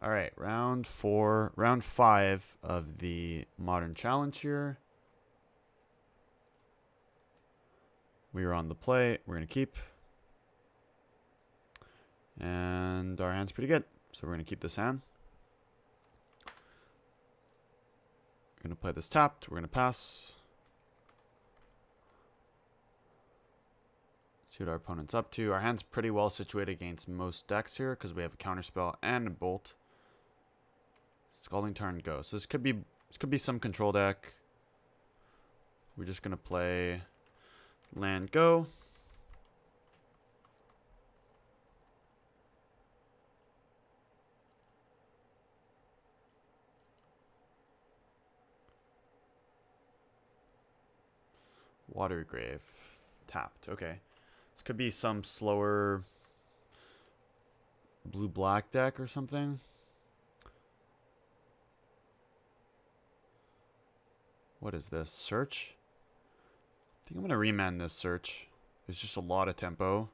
All right, round 5 of the Modern Challenge here. We are on the play. We're going to keep. And our hand's pretty good. So we're going to keep this hand. We're going to play this tapped. We're going to pass. See what our opponent's up to. Our hand's pretty well situated against most decks here because we have a counterspell and a bolt. Scalding Tarn, go. So this could be some control deck. We're just gonna play land, go. Water Grave, tapped. Okay, this could be some slower blue-black deck or something. What is this? Search? I think I'm going to remand this search. It's just a lot of tempo.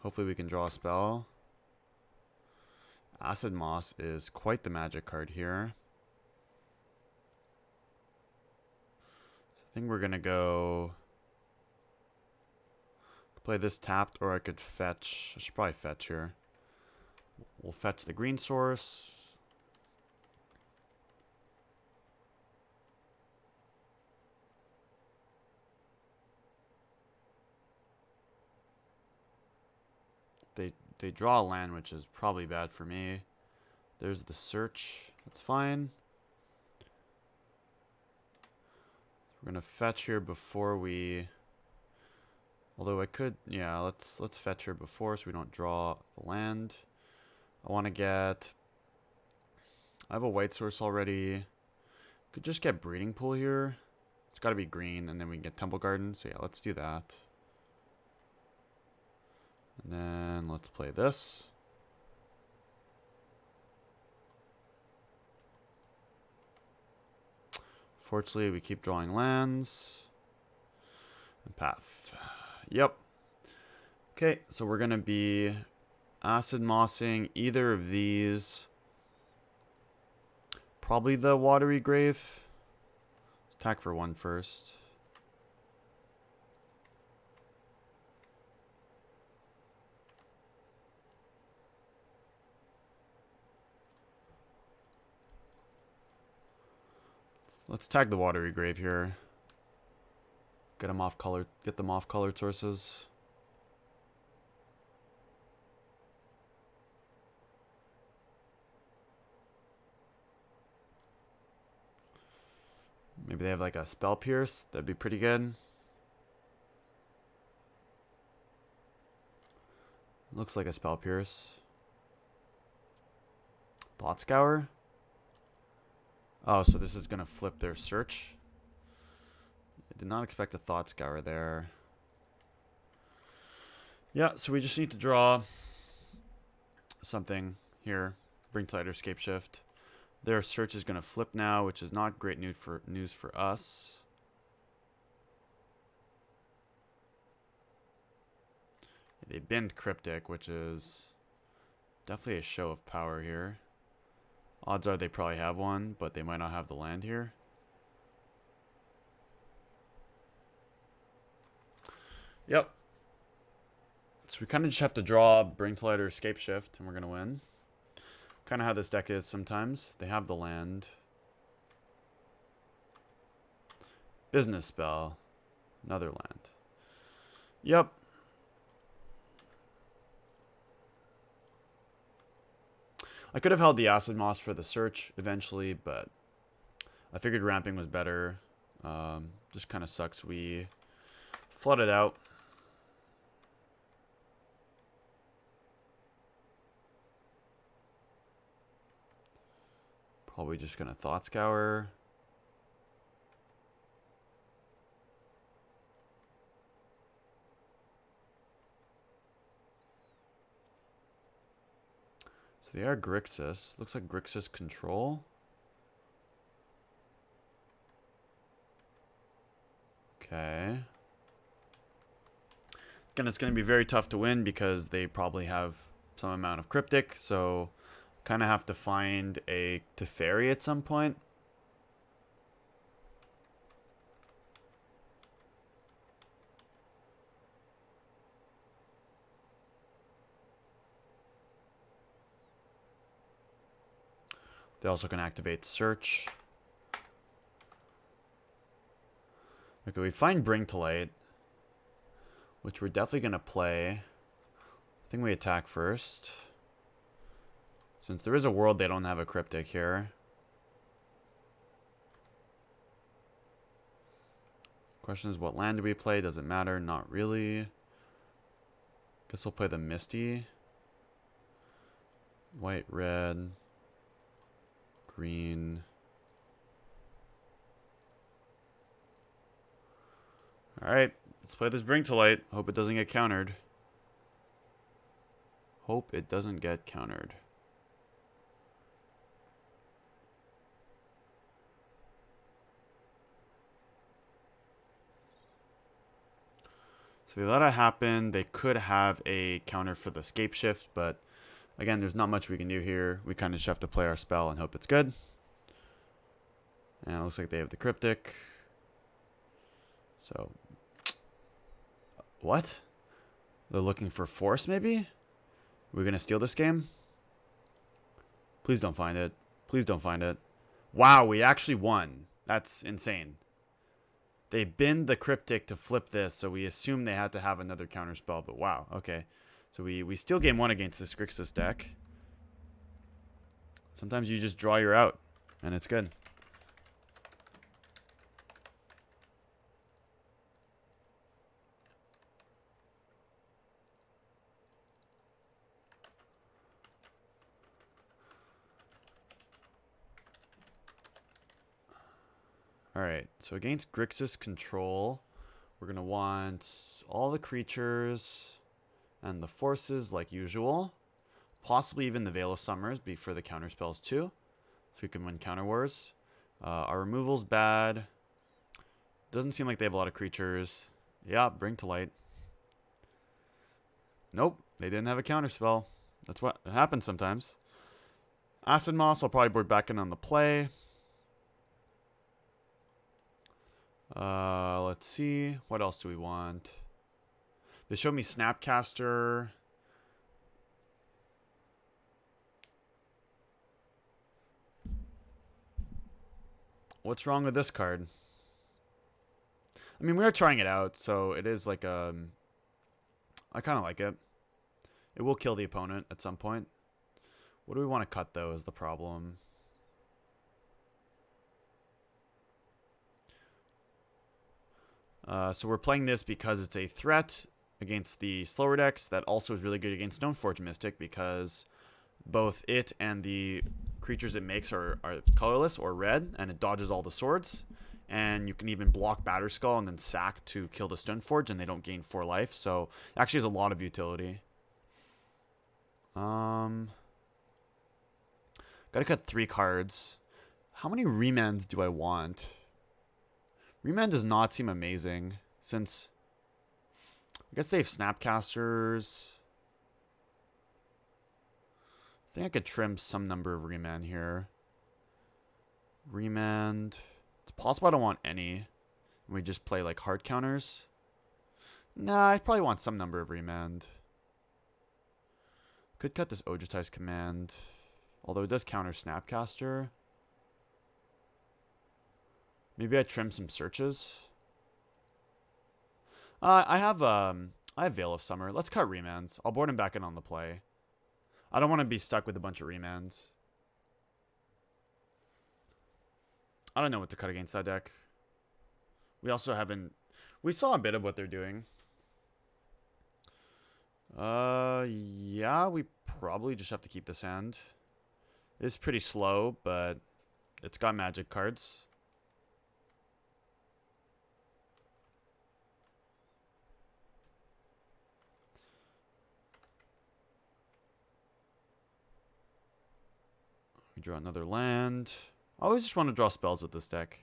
Hopefully we can draw a spell. Acid Moss is quite the magic card here. So I think we're going to go play this tapped, or I could fetch. I should probably fetch here. We'll fetch the green source. They draw a land, which is probably bad for me. There's the search. That's fine. We're gonna fetch here before we. Although I could, yeah. Let's fetch here before so we don't draw the land. I want to get. I have a white source already. Could just get Breeding Pool here. It's got to be green, and then we can get Temple Garden. So yeah, let's do that. And then let's play this. Fortunately, we keep drawing lands. And path. Yep. Okay, so we're going to be acid mossing either of these. Probably the Watery Grave. Let's attack for 1 first. Let's tag the Watery Grave here. Get them off colored. Get them off colored sources. Maybe they have like a Spell Pierce. That'd be pretty good. Looks like a Spell Pierce. Thought Scour. Oh, so this is gonna flip their search. I did not expect a Thought Scour there. Yeah, so we just need to draw something here. Bring to light or Scapeshift. Their search is gonna flip now, which is not great news for us. They bend Cryptic, which is definitely a show of power here. Odds are they probably have one, but they might not have the land here. Yep. So we kind of just have to draw Bring to Light or Scapeshift, and we're going to win. Kind of how this deck is sometimes. They have the land. Business Spell. Another land. Yep. I could have held the Acid Moss for the search eventually, but I figured ramping was better. Just kind of sucks. We flooded out. Probably just going to Thought Scour. So they are Grixis. Looks like Grixis Control. Okay. Again, it's going to be very tough to win because they probably have some amount of Cryptic. So Kind of have to find a Teferi at some point. They also can activate search. Okay, we find Bring to Light, which we're definitely going to play. I think we attack first. Since there is a world, they don't have a Cryptic here. Question is, what land do we play? Does it matter? Not really. Guess we'll play the Misty. White, red, green. Alright, let's play this Bring to Light. Hope it doesn't get countered. Hope it doesn't get countered. So they let it happen. They could have a counter for the Scapeshift, but again, there's not much we can do here. We kind of just have to play our spell and hope it's good. And it looks like they have the Cryptic. So, what? They're looking for Force, maybe? We're going to steal this game? Please don't find it. Please don't find it. Wow, we actually won. That's insane. They binned the Cryptic to flip this, so we assume they had to have another counter spell, but wow, okay. So we steal game 1 against this Grixis deck. Sometimes you just draw your out, and it's good. Alright, so against Grixis Control, we're going to want all the creatures and the forces like usual. Possibly even the Veil of Summers for the counter spells too. So we can win counter wars. Our removal's bad. Doesn't seem like they have a lot of creatures. Yeah, Bring to Light. Nope, they didn't have a counter spell. That's what happens sometimes. Acid Moss, I'll probably board back in on the play. Let's see. What else do we want? They showed me Snapcaster. What's wrong with this card? I mean, we are trying it out, so it is like I kind of like it. It will kill the opponent at some point. What do we want to cut, though, is the problem. So we're playing this because it's a threat against the slower decks. That also is really good against Stoneforge Mystic because both it and the creatures it makes are colorless or red, and it dodges all the swords. And you can even block Batterskull and then sack to kill the Stoneforge, and they don't gain 4 life. So it actually has a lot of utility. Gotta cut 3 cards. How many remands do I want? Remand does not seem amazing, since I guess they have Snapcasters. I think I could trim some number of remand here. Remand. It's possible I don't want any. We just play like hard counters. Nah, I probably want some number of remand. Could cut this Ojutize command, although it does counter Snapcaster. Maybe I trim some searches. I have Veil of Summer. Let's cut remands. I'll board him back in on the play. I don't want to be stuck with a bunch of remands. I don't know what to cut against that deck. We also haven't... We saw a bit of what they're doing. Yeah, we probably just have to keep this hand. It's pretty slow, but it's got magic cards. We draw another land. I always just want to draw spells with this deck.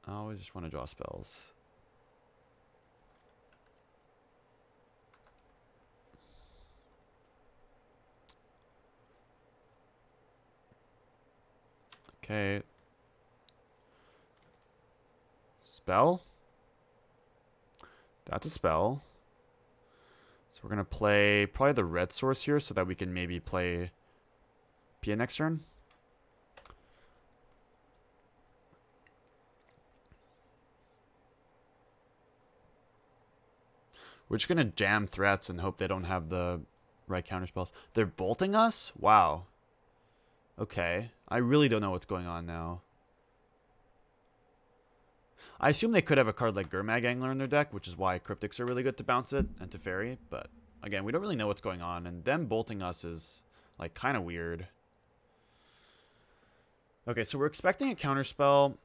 I always just want to draw spells. Okay. Spell? That's a spell. So we're going to play probably the red source here so that we can maybe play Pia next turn. We're just going to jam threats and hope they don't have the right counterspells. They're bolting us? Wow. Okay. I really don't know what's going on now. I assume they could have a card like Gurmag Angler in their deck, which is why Cryptics are really good to bounce it and to Fairy. But again, we don't really know what's going on. And them bolting us is like kind of weird. Okay, so we're expecting a counterspell.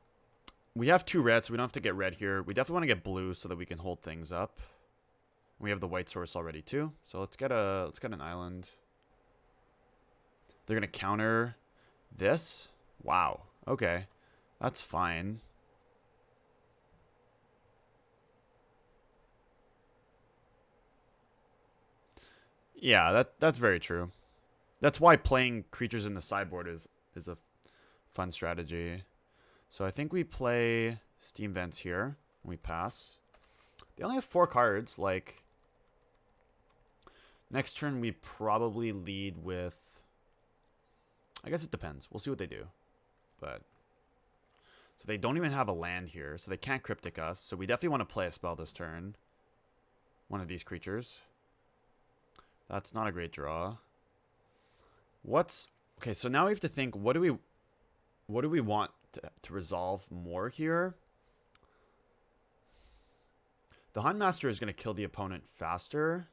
We have 2 red, so we don't have to get red here. We definitely want to get blue so that we can hold things up. We have the white source already too. So let's get an island. They're gonna counter this. Wow. Okay. That's fine. Yeah, that's very true. That's why playing creatures in the sideboard is a fun strategy. So I think we play Steam Vents here. And we pass. They only have 4 cards. Like, next turn we probably lead with... I guess it depends. We'll see what they do. But... So they don't even have a land here. So they can't Cryptic us. So we definitely want to play a spell this turn. One of these creatures. That's not a great draw. What's... Okay, so now we have to think, what do we want to resolve more here? The Huntmaster is going to kill the opponent faster.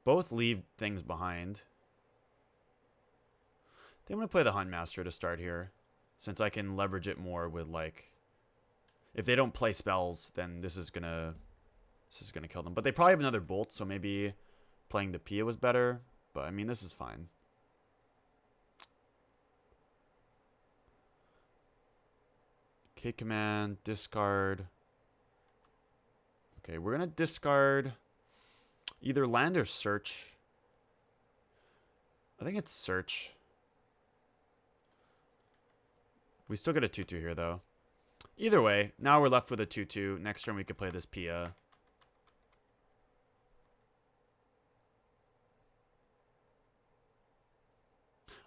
Both leave things behind. I think I'm going to play the Huntmaster to start here, since I can leverage it more with, like... If they don't play spells, then this is going to kill them. But they probably have another Bolt, so maybe playing the Pia was better. But, I mean, this is fine. K command, discard. Okay, we're going to discard either land or search. I think it's search. We still get a 2-2 here, though. Either way, now we're left with a 2-2. Next turn we could play this Pia.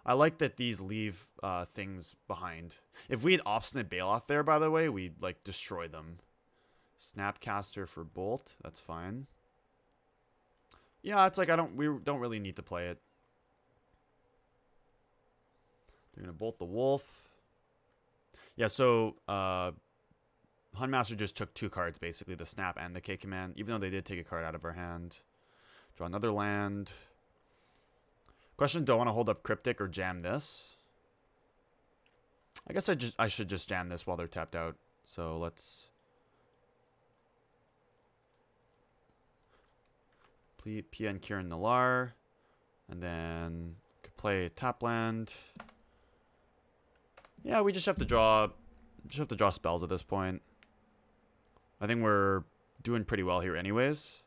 I like that these leave things behind. If we had Obstinate Bailoff there, by the way, we'd, like, destroy them. Snapcaster for Bolt. That's fine. Yeah, it's like we don't really need to play it. They're going to Bolt the Wolf. Yeah, so Huntmaster just took 2 cards, basically, the Snap and the K command, even though they did take a card out of our hand. Draw another land. Question, do I want to hold up Cryptic or jam this? I guess I should just jam this while they're tapped out. So let's... Pia and Kieran Nalaar. And then could play tap land. Yeah, we just have to draw spells at this point. I think we're doing pretty well here anyways.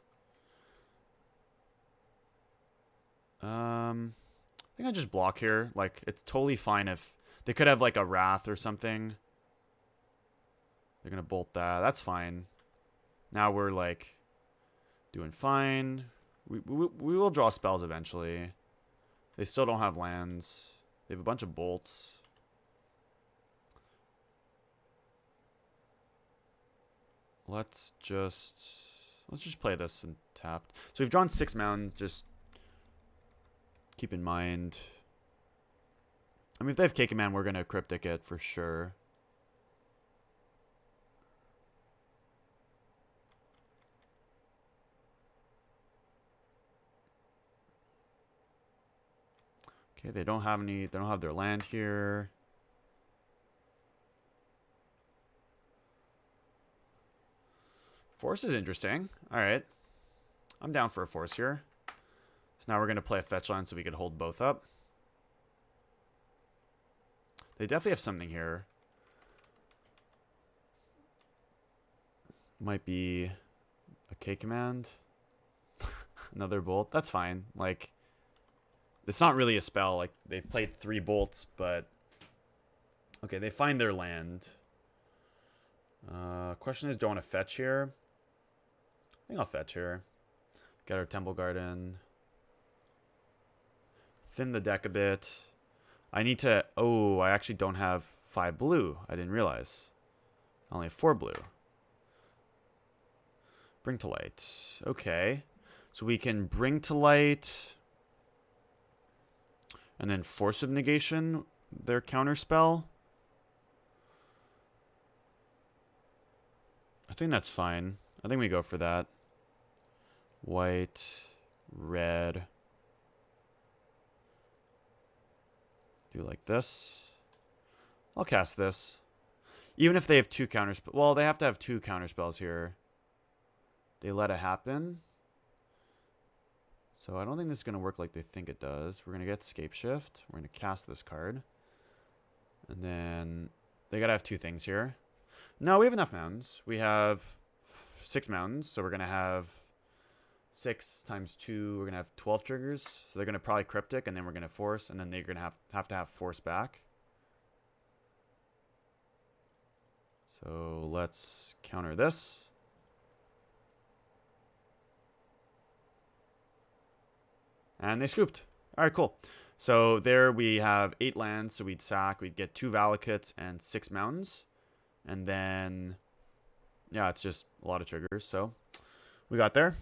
I think I just block here. Like, it's totally fine if they could have like a Wrath or something. They're gonna bolt that. That's fine. Now we're like doing fine. We will draw spells eventually. They still don't have lands. They have a bunch of bolts. Let's just play this and tapped. So we've drawn 6 mountains. Just keep in mind. I mean, if they have K command, we're gonna Cryptic it for sure. Okay, they don't have any. They don't have their land here. Force is interesting. All right, I'm down for a force here. So now we're gonna play a fetch line so we could hold both up. They definitely have something here. Might be a K command. Another bolt. That's fine. Like, it's not really a spell. Like, they've played 3 bolts, but Okay, they find their land. Question is, do I want to fetch here? I think I'll fetch here. Get our temple garden. Thin the deck a bit. I need to... Oh, I actually don't have 5 blue. I didn't realize. I only have 4 blue. Bring to light. Okay. So we can bring to light... And then Force of Negation, their counter spell. I think that's fine. I think we go for that. White, red. Do like this. I'll cast this. Even if they have 2 counterspells. Well, they have to have 2 counterspells here. They let it happen. So I don't think this is going to work like they think it does. We're going to get Scapeshift. We're going to cast this card. And then they got to have 2 things here. No, we have enough mountains. We have 6 mountains. So we're going to have 6 times 2. We're going to have 12 triggers. So they're going to probably Cryptic, and then we're going to Force. And then they're going to have Force back. So let's counter this. And they scooped. All right, cool. So there we have 8 lands. So we'd sack. We'd get 2 Valakuts and 6 mountains. And then, yeah, it's just a lot of triggers. So we got there.